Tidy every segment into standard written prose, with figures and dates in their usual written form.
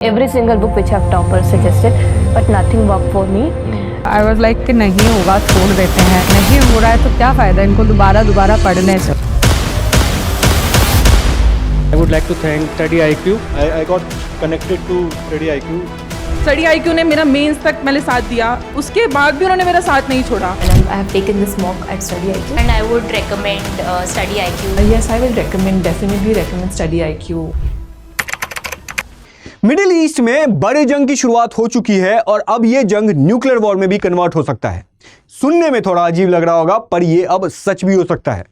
Every single book which I've topper suggested, but nothing worked for me. I was like कि नहीं होगा छोड़ देते हैं, नहीं हो रहा है तो क्या फ़ायदा इनको दोबारा पढ़ने से। I would like to thank Study IQ. I got connected to Study IQ. Study IQ ने मेरा मेंस तक मैंने साथ दिया, उसके बाद भी उन्होंने मेरा साथ नहीं छोड़ा। And I have taken this mock at Study IQ. And I would recommend Study IQ. Yes, I will definitely recommend Study IQ. Middle east में बड़े जंग की शुरुआत हो चुकी है और अब यह जंग न्यूक्लियर वॉर में भी कन्वर्ट हो सकता है। सुनने में थोड़ा अजीब लग रहा होगा, पर यह अब सच भी हो सकता है,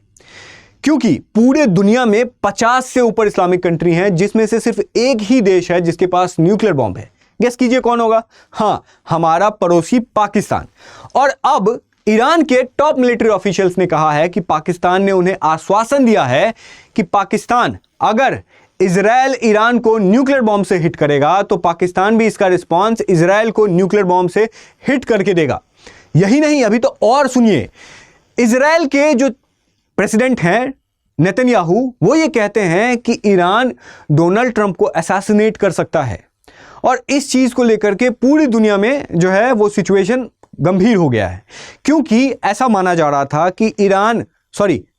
क्योंकि पूरे दुनिया में 50 से ऊपर इस्लामिक कंट्री हैं, जिसमें से सिर्फ एक ही देश है जिसके पास न्यूक्लियर बॉम्ब है। गेस कीजिए कौन होगा? हाँ, हमारा पड़ोसी पाकिस्तान। और अब ईरान के टॉप मिलिट्री ऑफिशियल्स ने कहा है कि पाकिस्तान ने उन्हें आश्वासन दिया है कि पाकिस्तान अगर इजराइल ईरान को न्यूक्लियर बॉम्ब से हिट करेगा तो पाकिस्तान भी इसका रिस्पांस इजराइल को न्यूक्लियर बॉम्ब से हिट करके देगा। यही नहीं, अभी तो और सुनिए, इजराइल के जो प्रेसिडेंट हैं नेतन्याहू, वो ये कहते हैं कि ईरान डोनाल्ड ट्रंप को असैसिनेट कर सकता है। और इस चीज को लेकर के पूरी दुनिया में जो है वो सिचुएशन गंभीर हो गया है, क्योंकि ऐसा माना जा रहा था कि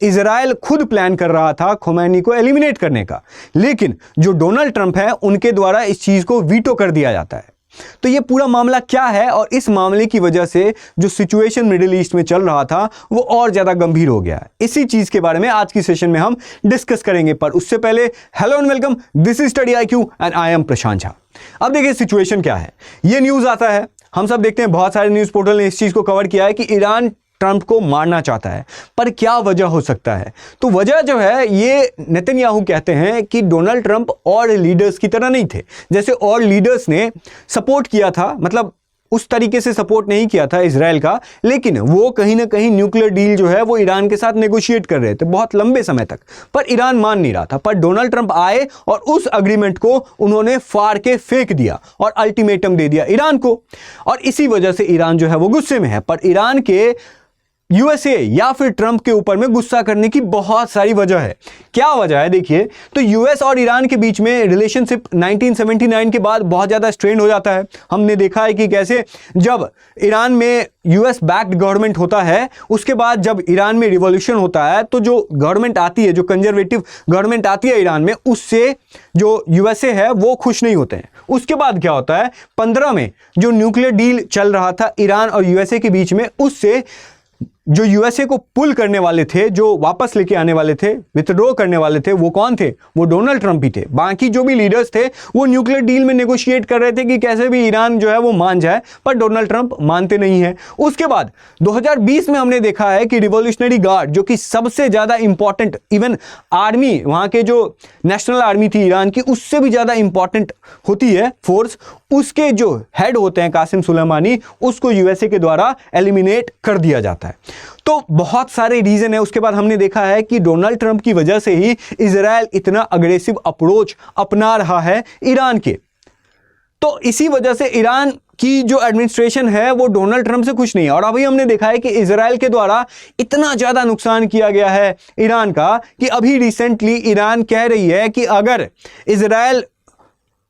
इजराइल खुद प्लान कर रहा था खोमैनी को एलिमिनेट करने का, लेकिन जो डोनाल्ड ट्रंप है उनके द्वारा इस चीज को वीटो कर दिया जाता है। तो ये पूरा मामला क्या है और इस मामले की वजह से जो सिचुएशन मिडिल ईस्ट में चल रहा था वो और ज्यादा गंभीर हो गया है। इसी चीज के बारे में आज की सेशन में हम डिस्कस करेंगे, पर उससे पहले hello and welcome, this is study IQ and I am Prashant Jha. अब देखिए सिचुएशन क्या है। ये न्यूज आता है, हम सब देखते हैं, बहुत सारे न्यूज पोर्टल ने इस चीज को कवर किया है कि ईरान ट्रंप को मारना चाहता है, पर क्या वजह हो सकता है? तो वजह जो है, ये नेतन्याहू कहते हैं कि डोनाल्ड ट्रंप और लीडर्स की तरह नहीं थे। जैसे और लीडर्स ने सपोर्ट किया था, मतलब उस तरीके से सपोर्ट नहीं किया था इजराइल का, लेकिन वो कहीं ना कहीं न्यूक्लियर डील जो है वो ईरान के साथ नेगोशिएट कर रहे थे बहुत लंबे समय तक, पर ईरान मान नहीं रहा था। पर डोनाल्ड ट्रंप आए और उस अग्रीमेंट को उन्होंने फाड़ के फेंक दिया और अल्टीमेटम दे दिया ईरान को, और इसी वजह से ईरान जो है वो गुस्से में है। पर ईरान के यूएसए या फिर ट्रंप के ऊपर में गुस्सा करने की बहुत सारी वजह है। क्या वजह है देखिए, तो यूएस और ईरान के बीच में रिलेशनशिप 1979 के बाद बहुत ज़्यादा स्ट्रेन हो जाता है। हमने देखा है कि कैसे जब ईरान में यूएस बैक्ड गवर्नमेंट होता है, उसके बाद जब ईरान में रिवॉल्यूशन होता है तो जो गवर्नमेंट आती है, जो कंजर्वेटिव गवर्नमेंट आती है ईरान में, उससे जो यूएसए है वो खुश नहीं होते हैं। उसके बाद क्या होता है, 15 में जो न्यूक्लियर डील चल रहा था ईरान और यूएसए के बीच में, उससे जो यूएसए को पुल करने वाले थे, जो वापस लेके आने वाले थे, विथड्रॉ करने वाले थे, वो कौन थे? वो डोनाल्ड ट्रंप ही थे। बाकी जो भी लीडर्स थे वो न्यूक्लियर डील में नेगोशिएट कर रहे थे कि कैसे भी ईरान जो है वो मान जाए, पर डोनाल्ड ट्रंप मानते नहीं है। उसके बाद 2020 में हमने देखा है कि रिवॉल्यूशनरी गार्ड, जो कि सबसे ज्यादा इंपॉर्टेंट, इवन आर्मी, वहां के जो नेशनल आर्मी थी ईरान की, उससे भी ज्यादा इंपॉर्टेंट होती है फोर्स, उसके जो हेड होते हैं कासिम सुलेमानी, उसको यूएसए के द्वारा एलिमिनेट कर दिया जाता है। तो बहुत सारे रीजन है। उसके बाद हमने देखा है कि डोनाल्ड ट्रंप की वजह से ही इजराइल इतना अग्रेसिव अप्रोच अपना रहा है ईरान के। तो इसी वजह से ईरान की जो एडमिनिस्ट्रेशन है वो डोनाल्ड ट्रंप से खुश नहीं है। और अभी हमने देखा है कि इजराइल के द्वारा इतना ज्यादा नुकसान किया गया है ईरान का कि अभी रिसेंटली ईरान कह रही है कि अगर इजराइल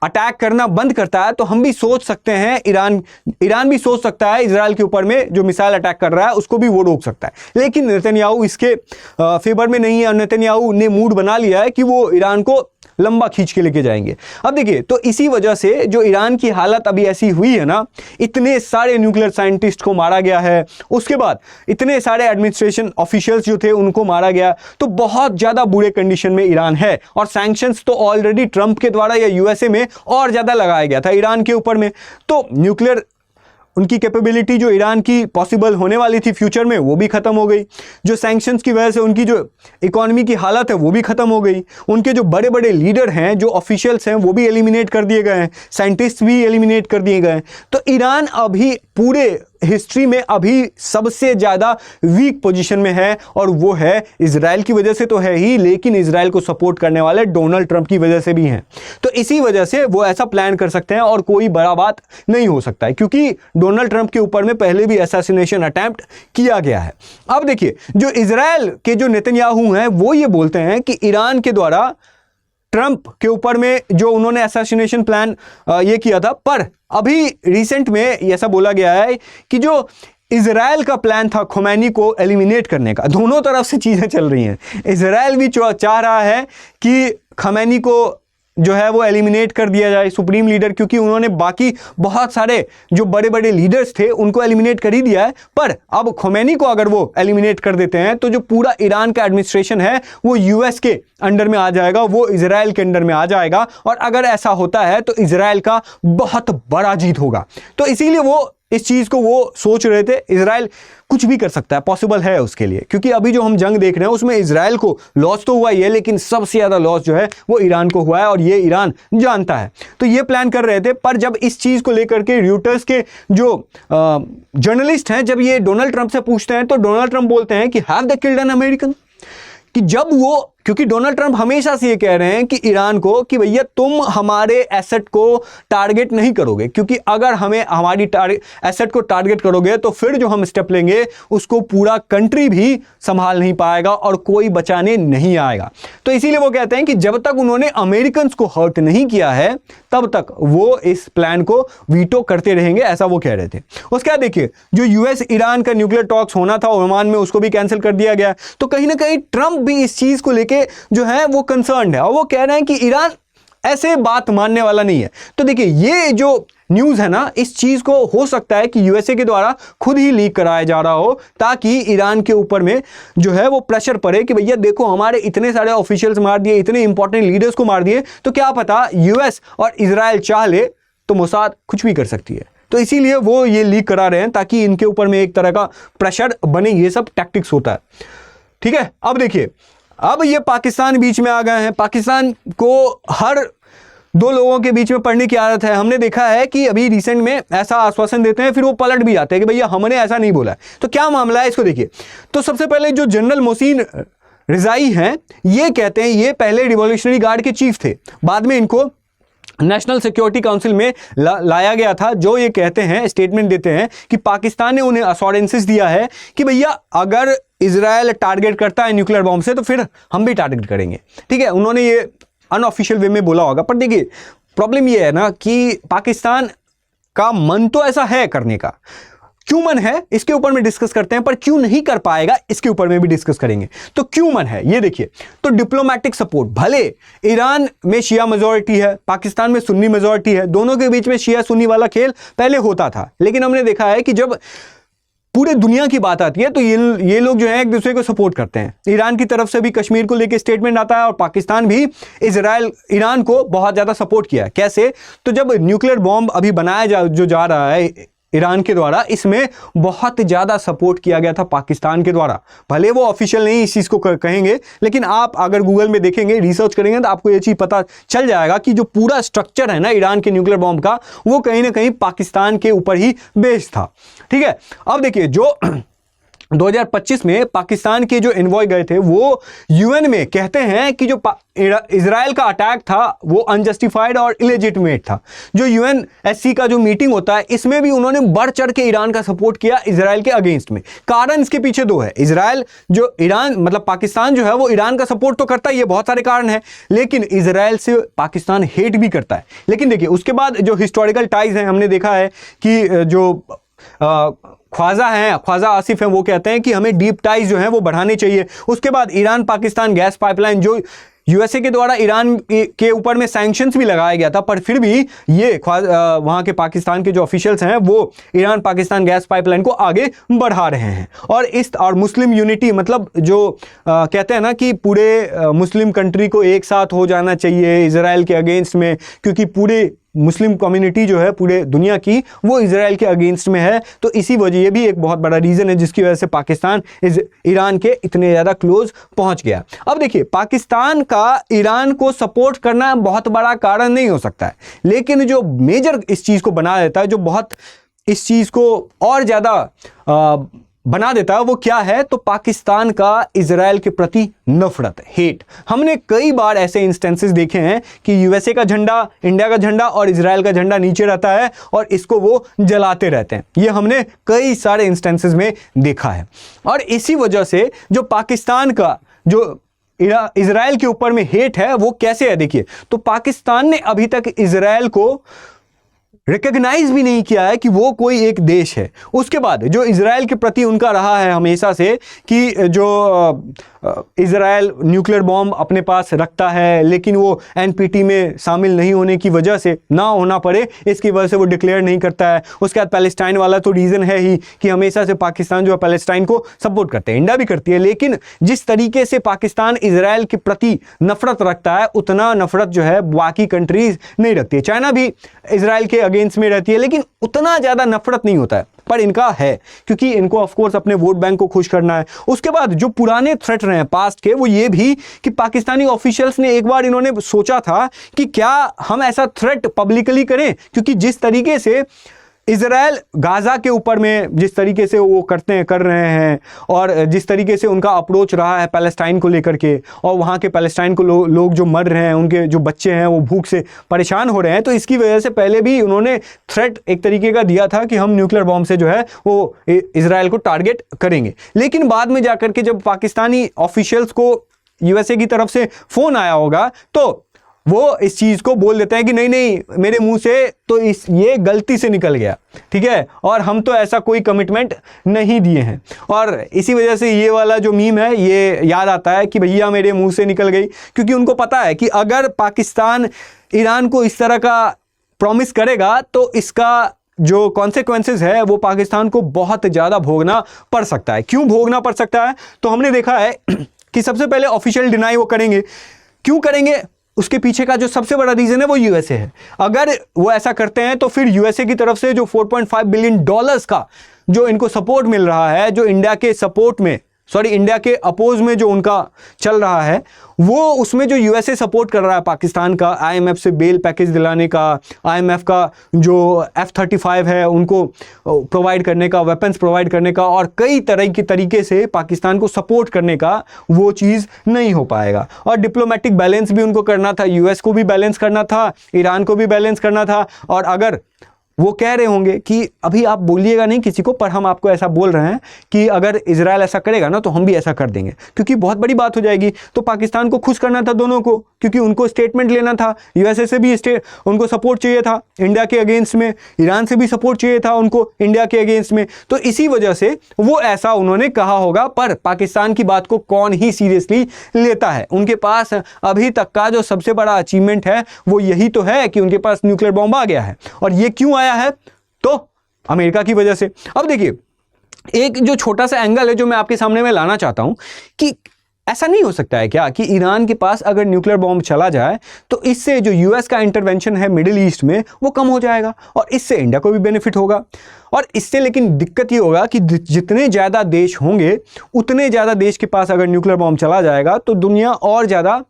अटैक करना बंद करता है तो हम भी सोच सकते हैं, ईरान भी सोच सकता है इजराइल के ऊपर में जो मिसाइल अटैक कर रहा है उसको भी वो रोक सकता है। लेकिन नेतन्याहू इसके फेवर में नहीं है और नेतन्याहू ने मूड बना लिया है कि वो ईरान को लंबा खींच के लेके जाएंगे। अब देखिए, तो इसी वजह से जो ईरान की हालत अभी ऐसी हुई है ना, इतने सारे न्यूक्लियर साइंटिस्ट को मारा गया है, उसके बाद इतने सारे एडमिनिस्ट्रेशन ऑफिशियल्स जो थे उनको मारा गया, तो बहुत ज्यादा बुरे कंडीशन में ईरान है। और सैंक्शंस तो ऑलरेडी ट्रंप के द्वारा या यूएसए में और ज्यादा लगाया गया था ईरान के ऊपर में। तो न्यूक्लियर उनकी कैपेबिलिटी जो ईरान की पॉसिबल होने वाली थी फ्यूचर में, वो भी खत्म हो गई। जो सैंक्शंस की वजह से उनकी जो इकोनॉमी की हालत है वो भी खत्म हो गई। उनके जो बड़े बड़े लीडर हैं, जो ऑफिशियल्स हैं, वो भी एलिमिनेट कर दिए गए हैं, साइंटिस्ट भी एलिमिनेट कर दिए गए हैं। तो ईरान अभी पूरे हिस्ट्री में अभी सबसे ज्यादा वीक पोजीशन में है, और वो है इजराइल की वजह से तो है ही, लेकिन इजराइल को सपोर्ट करने वाले डोनाल्ड ट्रंप की वजह से भी हैं। तो इसी वजह से वो ऐसा प्लान कर सकते हैं और कोई बड़ा बात नहीं हो सकता है, क्योंकि डोनाल्ड ट्रंप के ऊपर में पहले भी असैसिनेशन अटेम्प्ट किया गया है। अब देखिए, जो इजराइल के जो नेतन्याहू हैं वो ये बोलते हैं कि ईरान के द्वारा ट्रंप के ऊपर में जो उन्होंने असैसिनेशन प्लान ये किया था, पर अभी रिसेंट में ऐसा बोला गया है कि जो इजराइल का प्लान था खोमैनी को एलिमिनेट करने का, दोनों तरफ से चीज़ें चल रही हैं। इजराइल भी चाह रहा है कि खोमैनी को जो है वो एलिमिनेट कर दिया जाए, सुप्रीम लीडर, क्योंकि उन्होंने बाकी बहुत सारे जो बड़े बड़े लीडर्स थे उनको एलिमिनेट कर ही दिया है। पर अब खोमैनी को अगर वो एलिमिनेट कर देते हैं तो जो पूरा ईरान का एडमिनिस्ट्रेशन है वो यूएस के अंडर में आ जाएगा, वो इजराइल के अंडर में आ जाएगा। और अगर ऐसा होता है तो इजराइल का बहुत बड़ा जीत होगा। तो इसीलिए वो इस चीज़ को वो सोच रहे थे। इजराइल कुछ भी कर सकता है, पॉसिबल है उसके लिए, क्योंकि अभी जो हम जंग देख रहे हैं उसमें इजराइल को लॉस तो हुआ ही है, लेकिन सबसे ज़्यादा लॉस जो है वो ईरान को हुआ है और ये ईरान जानता है। तो ये प्लान कर रहे थे, पर जब इस चीज़ को लेकर के रॉयटर्स के जो जर्नलिस्ट हैं, जब ये डोनाल्ड ट्रंप से पूछते हैं तो डोनाल्ड ट्रंप बोलते हैं कि have they killed an American, कि जब वो, क्योंकि डोनाल्ड ट्रंप हमेशा से ये कह रहे हैं कि ईरान को कि भैया तुम हमारे एसेट को टारगेट नहीं करोगे, क्योंकि अगर हमें हमारी एसेट को टारगेट करोगे तो फिर जो हम स्टेप लेंगे उसको पूरा कंट्री भी संभाल नहीं पाएगा और कोई बचाने नहीं आएगा। तो इसीलिए वो कहते हैं कि जब तक उन्होंने अमेरिकन को हर्ट नहीं किया है तब तक वो इस प्लान को वीटो करते रहेंगे, ऐसा वो कह रहे थे। उसके बाद देखिए, जो यूएस ईरान का न्यूक्लियर टॉक्स होना था ओमान में, उसको भी कैंसिल कर दिया गया। तो कहीं ना कहीं ट्रंप भी इस चीज को लेके जो है वो कंसर्न्ड है और वो कह रहे हैं कि ईरान ऐसे बात मानने वाला नहीं है। तो देखिए, ये जो न्यूज़ है ना, इस चीज़ को हो सकता है कि यूएसए के द्वारा खुद ही लीक कराया जा रहा हो, ताकि ईरान के ऊपर में जो है वो प्रेशर पड़े कि भैया देखो हमारे इतने सारे ऑफिशियल्स मार दिए, इतने इंपॉर्टेंट लीडर्स को मार दिए, तो क्या पता यूएस और इजराइल चाह ले तो मोसाद कुछ भी कर सकती है। तो इसीलिए वो ये लीक करा रहे हैं ताकि इनके ऊपर में एक तरह का प्रेशर बने। ये सब टैक्टिक्स होता है, ठीक है। अब देखिए, अब ये पाकिस्तान बीच में आ गए हैं। पाकिस्तान को हर दो लोगों के बीच में पढ़ने की आदत है। हमने देखा है कि अभी रिसेंट में ऐसा आश्वासन देते हैं, फिर वो पलट भी जाते हैं कि भैया हमने ऐसा नहीं बोला है। तो क्या मामला है, इसको देखिए। तो सबसे पहले जो जनरल मोहसिन रिजाई हैं, ये कहते हैं, ये पहले रिवॉल्यूशनरी गार्ड के चीफ थे, बाद में इनको नेशनल सिक्योरिटी काउंसिल में लाया गया था। जो ये कहते हैं, स्टेटमेंट देते हैं कि पाकिस्तान ने उन्हें अश्योरेंसेस दिया है कि भैया अगर इजराइल टारगेट करता है न्यूक्लियर बॉम्ब से तो फिर हम भी टारगेट करेंगे, ठीक है। उन्होंने ये अनऑफिशियल वे में बोला होगा। पर देखिए, प्रॉब्लम ये है ना कि पाकिस्तान का मन तो ऐसा है करने का, क्यों मन है इसके ऊपर में डिस्कस करते हैं, पर क्यों नहीं कर पाएगा इसके ऊपर में भी डिस्कस करेंगे। तो क्यों मन है ये देखिए। तो डिप्लोमेटिक सपोर्ट, भले ईरान में शिया मेजॉरिटी है, पाकिस्तान में सुन्नी मेजॉरिटी है, दोनों के बीच में शिया सुन्नी वाला खेल पहले होता था, लेकिन हमने देखा है कि जब पूरे दुनिया की बात आती है तो ये लोग जो है एक दूसरे को सपोर्ट करते हैं। ईरान की तरफ से भी कश्मीर को लेकर स्टेटमेंट आता है और पाकिस्तान भी ईरान को बहुत ज़्यादा सपोर्ट किया है। कैसे, तो जब न्यूक्लियर बॉम्ब अभी बनाया जा रहा है ईरान के द्वारा, इसमें बहुत ज़्यादा सपोर्ट किया गया था पाकिस्तान के द्वारा। भले वो ऑफिशियल नहीं इस चीज़ को कहेंगे, लेकिन आप अगर गूगल में देखेंगे, रिसर्च करेंगे तो आपको ये चीज़ पता चल जाएगा कि जो पूरा स्ट्रक्चर है ना ईरान के न्यूक्लियर बॉम्ब का, वो कहीं ना कहीं पाकिस्तान के ऊपर ही बेस्ड था, ठीक है। अब देखिए, जो 2025 में पाकिस्तान के जो एनवॉय गए थे वो यूएन में कहते हैं कि जो इजराइल का अटैक था वो अनजस्टिफाइड और इलेजिटिमेट था। जो यूएनएससी का जो मीटिंग होता है, इसमें भी उन्होंने बढ़ चढ़ के ईरान का सपोर्ट किया इजराइल के अगेंस्ट में। कारण इसके पीछे दो है। इजराइल जो ईरान मतलब पाकिस्तान जो है वो ईरान का सपोर्ट तो करता ही है, बहुत सारे कारण हैं, लेकिन इजराइल से पाकिस्तान हेट भी करता है। लेकिन देखिए, उसके बाद जो हिस्टोरिकल टाइज हैं, हमने देखा है कि जो ख्वाजा आसिफ हैं, वो कहते हैं कि हमें डीप टाइज जो है वो बढ़ाने चाहिए। उसके बाद ईरान पाकिस्तान गैस पाइपलाइन, जो यूएसए के द्वारा ईरान के ऊपर में सैंक्शंस भी लगाया गया था, पर फिर भी ये वहाँ के पाकिस्तान के जो ऑफिशियल्स हैं वो ईरान पाकिस्तान गैस पाइपलाइन को आगे बढ़ा रहे हैं। और मुस्लिम यूनिटी, मतलब जो कहते हैं ना कि पूरे मुस्लिम कंट्री को एक साथ हो जाना चाहिए इजराइल के अगेंस्ट में, क्योंकि पूरे मुस्लिम कम्युनिटी जो है पूरे दुनिया की वो इजराइल के अगेंस्ट में है। तो इसी वजह, ये भी एक बहुत बड़ा रीज़न है जिसकी वजह से पाकिस्तान ईरान के इतने ज़्यादा क्लोज पहुंच गया। अब देखिए, पाकिस्तान का ईरान को सपोर्ट करना बहुत बड़ा कारण नहीं हो सकता है, लेकिन जो मेजर इस चीज़ को बना देता है, जो बहुत इस चीज़ को और ज़्यादा बना देता है, वो क्या है, तो पाकिस्तान का इजराइल के प्रति नफरत, हेट। हमने कई बार ऐसे इंस्टेंसेस देखे हैं कि यूएसए का झंडा, इंडिया का झंडा और इजराइल का झंडा नीचे रहता है और इसको वो जलाते रहते हैं। ये हमने कई सारे इंस्टेंसेस में देखा है। और इसी वजह से जो पाकिस्तान का जो इजराइल के ऊपर में हेट है वो कैसे है देखिए। तो पाकिस्तान ने अभी तक इजराइल को रिकॉग्नाइज भी नहीं किया है कि वो कोई एक देश है। उसके बाद जो इजराइल के प्रति उनका रहा है हमेशा से कि जो इजराइल न्यूक्लियर बॉम्ब अपने पास रखता है, लेकिन वो एनपीटी में शामिल नहीं होने की वजह से, ना होना पड़े इसकी वजह से वो डिक्लेयर नहीं करता है। उसके बाद पैलेस्टाइन वाला तो रीज़न है ही कि हमेशा से पाकिस्तान जो है पैलेस्टाइन को सपोर्ट करते हैं, इंडिया भी करती है, लेकिन जिस तरीके से पाकिस्तान इजराइल के प्रति नफरत रखता है उतना नफरत जो है बाकी कंट्रीज नहीं रखती है। चाइना भी इजराइल के अगेंस्ट में रहती है, लेकिन उतना ज़्यादा नफरत नहीं होता है, पर इनका है क्योंकि इनको ऑफ कोर्स अपने वोट बैंक को खुश करना है। उसके बाद जो पुराने थ्रेट रहे हैं पास्ट के, वो ये भी कि पाकिस्तानी ऑफिशियल्स ने एक बार इन्होंने सोचा था कि क्या हम ऐसा थ्रेट पब्लिकली करें, क्योंकि जिस तरीके से इजराइल गाजा के ऊपर में जिस तरीके से वो कर रहे हैं और जिस तरीके से उनका अप्रोच रहा है पैलेस्टाइन को लेकर के, और वहाँ के पैलेस्टाइन को लोग जो मर रहे हैं, उनके जो बच्चे हैं वो भूख से परेशान हो रहे हैं, तो इसकी वजह से पहले भी उन्होंने थ्रेट एक तरीके का दिया था कि हम न्यूक्लियर बॉम्ब से जो है वो इजराइल को टारगेट करेंगे। लेकिन बाद में जाकर के जब पाकिस्तानी ऑफिशियल्स को यूएसए की तरफ से फ़ोन आया होगा तो वो इस चीज़ को बोल देते हैं कि नहीं नहीं मेरे मुंह से तो ये गलती से निकल गया, ठीक है, और हम तो ऐसा कोई कमिटमेंट नहीं दिए हैं। और इसी वजह से ये वाला जो मीम है ये याद आता है कि भैया मेरे मुंह से निकल गई, क्योंकि उनको पता है कि अगर पाकिस्तान ईरान को इस तरह का प्रॉमिस करेगा तो इसका जो कॉन्सिक्वेंसेस है वो पाकिस्तान को बहुत ज़्यादा भोगना पड़ सकता है। क्यों भोगना पड़ सकता है? तो हमने देखा है कि सबसे पहले ऑफिशियल डिनाई वो करेंगे। क्यों करेंगे? उसके पीछे का जो सबसे बड़ा रीजन है वो यूएसए है। अगर वो ऐसा करते हैं तो फिर यूएसए की तरफ से जो $4.5 बिलियन का जो इनको सपोर्ट मिल रहा है, जो इंडिया के सपोर्ट में इंडिया के अपोज में जो उनका चल रहा है, वो उसमें जो यूएसए सपोर्ट कर रहा है पाकिस्तान का, आईएमएफ से बेल पैकेज दिलाने का, आईएमएफ का जो F-35 है उनको प्रोवाइड करने का, वेपन्स प्रोवाइड करने का, और कई तरह के तरीके से पाकिस्तान को सपोर्ट करने का, वो चीज़ नहीं हो पाएगा। और डिप्लोमेटिक बैलेंस भी उनको करना था, यूएस को भी बैलेंस करना था, ईरान को भी बैलेंस करना था। और अगर वो कह रहे होंगे कि अभी आप बोलिएगा नहीं किसी को, पर हम आपको ऐसा बोल रहे हैं कि अगर इजराइल ऐसा करेगा ना तो हम भी ऐसा कर देंगे, क्योंकि बहुत बड़ी बात हो जाएगी। तो पाकिस्तान को खुश करना था दोनों को, क्योंकि उनको स्टेटमेंट लेना था, यूएसए से भी उनको सपोर्ट चाहिए था इंडिया के अगेंस्ट में, ईरान से भी सपोर्ट चाहिए था उनको इंडिया के अगेंस्ट में। तो इसी वजह से वो ऐसा उन्होंने कहा होगा, पर पाकिस्तान की बात को कौन ही सीरियसली लेता है। उनके पास अभी तक का जो सबसे बड़ा अचीवमेंट है वो यही तो है कि उनके पास न्यूक्लियर बॉम्ब आ गया है। और ये क्यों आया है? तो अमेरिका की वजह से। अब देखिए, एक जो छोटा सा एंगल है जो मैं आपके सामने में लाना चाहता हूं कि ऐसा नहीं हो सकता है क्या कि ईरान के पास अगर न्यूक्लियर बॉम्ब चला जाए तो इससे जो यूएस का इंटरवेंशन है मिडिल ईस्ट में वो कम हो जाएगा और इससे इंडिया को भी बेनिफिट होगा। और इससे लेकिन दिक्कत ये होगा कि जितने ज़्यादा देश होंगे उतने ज़्यादा देश के पास अगर न्यूक्लियर बॉम्ब चला जाएगा तो दुनिया और ज़्यादा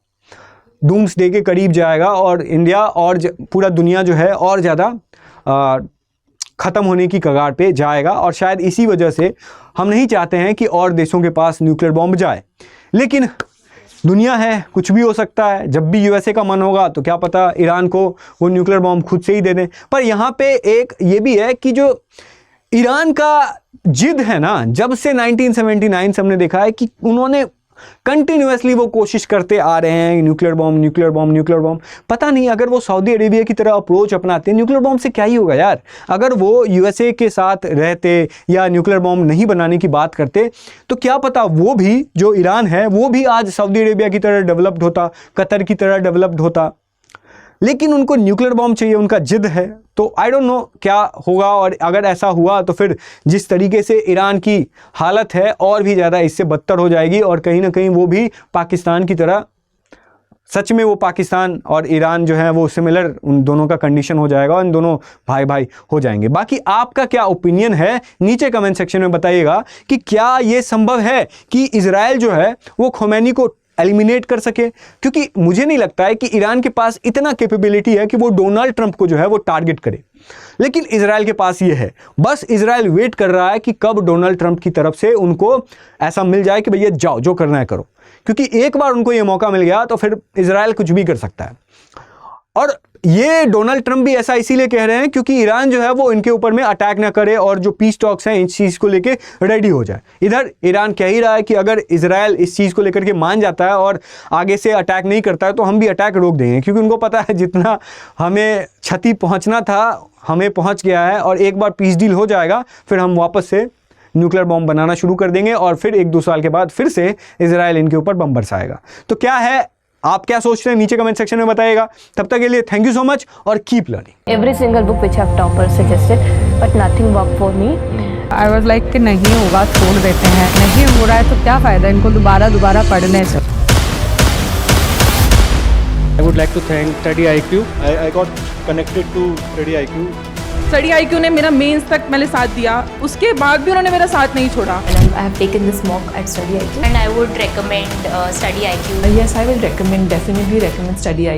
डूम्सडे के करीब जाएगा और इंडिया और पूरा दुनिया जो है और ज़्यादा ख़त्म होने की कगार पे जाएगा। और शायद इसी वजह से हम नहीं चाहते हैं कि और देशों के पास न्यूक्लियर बॉम्ब जाए। लेकिन दुनिया है, कुछ भी हो सकता है। जब भी यूएसए का मन होगा तो क्या पता ईरान को वो न्यूक्लियर बॉम्ब खुद से ही दे दें। पर यहाँ पे एक ये भी है कि जो ईरान का जिद है ना, जब से 1979 से हमने देखा है कि उन्होंने कंटिन्यूसली वो कोशिश करते आ रहे हैं nuclear bomb nuclear bomb nuclear bomb. पता नहीं अगर वो सऊदी अरेबिया की तरह अप्रोच अपनाते, न्यूक्लियर बॉम्ब से क्या ही होगा यार। अगर वो यूएसए के साथ रहते या न्यूक्लियर बॉम्ब नहीं बनाने की बात करते तो क्या पता वो भी, जो ईरान है वो भी आज सऊदी अरेबिया की तरह डेवलप्ड होता, कतर की तरह डेवलप्ड होता। लेकिन उनको न्यूक्लियर बॉम्ब चाहिए, उनका जिद है। तो आई डोंट नो क्या होगा। और अगर ऐसा हुआ तो फिर जिस तरीके से ईरान की हालत है और भी ज़्यादा इससे बदतर हो जाएगी और कहीं ना कहीं वो भी पाकिस्तान की तरह, सच में वो पाकिस्तान और ईरान जो है वो सिमिलर, उन दोनों का कंडीशन हो जाएगा और इन दोनों भाई भाई हो जाएंगे। बाकी आपका क्या ओपिनियन है नीचे कमेंट सेक्शन में बताइएगा कि क्या ये संभव है कि इजराइल जो है वो खोमैनी को एलिमिनेट कर सके। क्योंकि मुझे नहीं लगता है कि ईरान के पास इतना कैपेबिलिटी है कि वो डोनाल्ड ट्रंप को जो है वो टारगेट करे, लेकिन इजराइल के पास ये है। बस इजराइल वेट कर रहा है कि कब डोनाल्ड ट्रंप की तरफ से उनको ऐसा मिल जाए कि भैया जाओ जो करना है करो, क्योंकि एक बार उनको ये मौका मिल गया तो फिर इजराइल कुछ भी कर सकता है। और ये डोनाल्ड ट्रंप भी ऐसा इसीलिए कह रहे हैं क्योंकि ईरान जो है वो इनके ऊपर में अटैक ना करे और जो पीस टॉक्स हैं इस चीज़ को लेके रेडी हो जाए। इधर ईरान कह ही रहा है कि अगर इजराइल इस चीज़ को लेकर के मान जाता है और आगे से अटैक नहीं करता है तो हम भी अटैक रोक देंगे, क्योंकि उनको पता है जितना हमें क्षति पहुंचना था हमें पहुंच गया है, और एक बार पीस डील हो जाएगा फिर हम वापस से न्यूक्लियर बॉम्ब बनाना शुरू कर देंगे और फिर 1-2 साल के बाद फिर से इजराइल इनके ऊपर बम बरसाएगा। तो क्या है, आप क्या सोच रहे हैं नीचे कमेंट सेक्शन में बताइएगा। तब तक के लिए थैंक यू सो मच और keep learning. Every single book which have toppers suggested, but nothing worked for me. I was like कि नहीं होगा छोड़ देते हैं, नहीं हो रहा है तो क्या फ़ायदा इनको दोबारा पढ़ने से। I would like to thank Study IQ. I got connected to Study IQ. Study IQ ने मेरा मेंस तक मैंने साथ दिया, उसके बाद भी उन्होंने मेरा साथ नहीं छोड़ा। And I have taken this mock at Study IQ and I would recommend Study IQ. Yes, I will recommend, definitely recommend Study IQ.